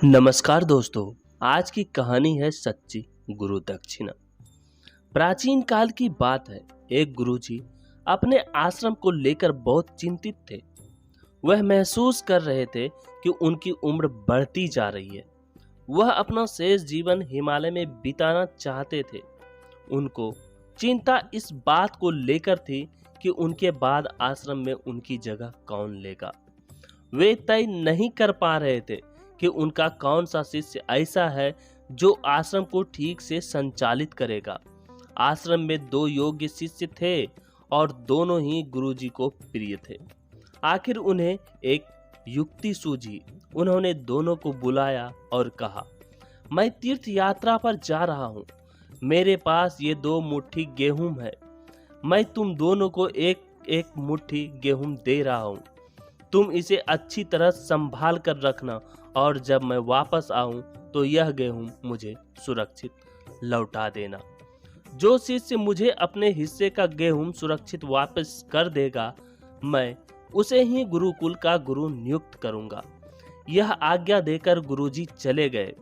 नमस्कार दोस्तों। आज की कहानी है सच्ची गुरु दक्षिणा। प्राचीन काल की बात है। एक गुरुजी अपने आश्रम को लेकर बहुत चिंतित थे। वह महसूस कर रहे थे कि उनकी उम्र बढ़ती जा रही है। वह अपना शेष जीवन हिमालय में बिताना चाहते थे। उनको चिंता इस बात को लेकर थी कि उनके बाद आश्रम में उनकी जगह कौन लेगा। वे तय नहीं कर पा रहे थे कि उनका कौन सा शिष्य ऐसा है जो आश्रम को ठीक से संचालित करेगा। आश्रम में दो योग्य शिष्य थे और दोनों ही गुरुजी को प्रिय थे। आखिर उन्हें एक युक्ति सूझी। उन्होंने दोनों को बुलाया और कहा, मैं तीर्थ यात्रा पर जा रहा हूँ। मेरे पास ये 2 मुट्ठी गेहूं है। मैं तुम दोनों को एक एक मुट्ठी गेहूं दे रहा हूँ। तुम इसे अच्छी तरह संभाल कर रखना और जब मैं वापस आऊं तो यह गेहूं मुझे सुरक्षित लौटा देना। जो शिष्य मुझे अपने हिस्से का गेहूं सुरक्षित वापस कर देगा, मैं उसे ही गुरुकुल का गुरु नियुक्त करूंगा। यह आज्ञा देकर गुरुजी चले गए।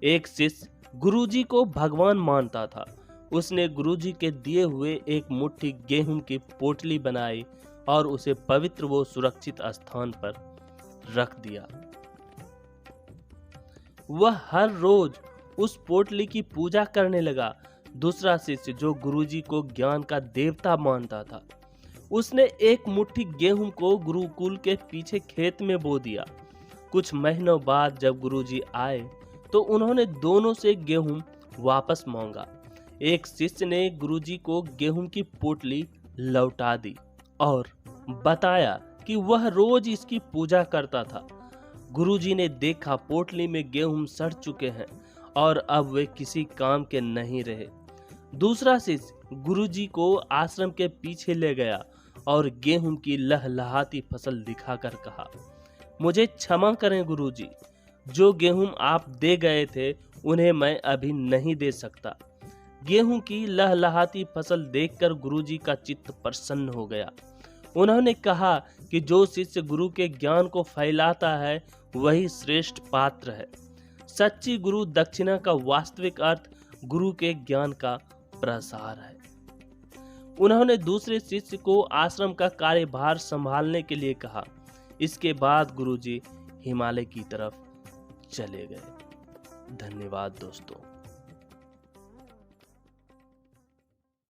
एक शिष्य गुरुजी को भगवान मानता था। उसने गुरुजी के दिए हुए एक मुट्ठी गेहूं की पोटली बनाई और उसे पवित्र व सुरक्षित स्थान पर रख दिया। वह हर रोज उस पोटली की पूजा करने लगा। दूसरा शिष्य जो गुरुजी को ज्ञान का देवता मानता था, उसने एक मुट्ठी गेहूं को गुरुकुल के पीछे खेत में बो दिया। कुछ महीनों बाद जब गुरुजी आए तो उन्होंने दोनों से गेहूं वापस मांगा। एक शिष्य ने गुरुजी को गेहूं की पोटली लौटा दी और बताया कि वह रोज इसकी पूजा करता था। गुरुजी ने देखा पोटली में गेहूं सड़ चुके हैं और अब वे किसी काम के नहीं रहे। दूसरा शिष्य गुरुजी को आश्रम के पीछे ले गया और गेहूं की लहलहाती फसल दिखाकर कहा, मुझे क्षमा करें गुरुजी, जो गेहूं आप दे गए थे उन्हें मैं अभी नहीं दे सकता। गेहूं की लहलहाती फसल देखकर गुरुजी का चित्त प्रसन्न हो गया। उन्होंने कहा कि जो शिष्य गुरु के ज्ञान को फैलाता है वही श्रेष्ठ पात्र है। सच्ची गुरु दक्षिणा का वास्तविक अर्थ गुरु के ज्ञान का प्रसार है। उन्होंने दूसरे शिष्य को आश्रम का कार्यभार संभालने के लिए कहा। इसके बाद गुरुजी हिमालय की तरफ चले गए। धन्यवाद दोस्तों।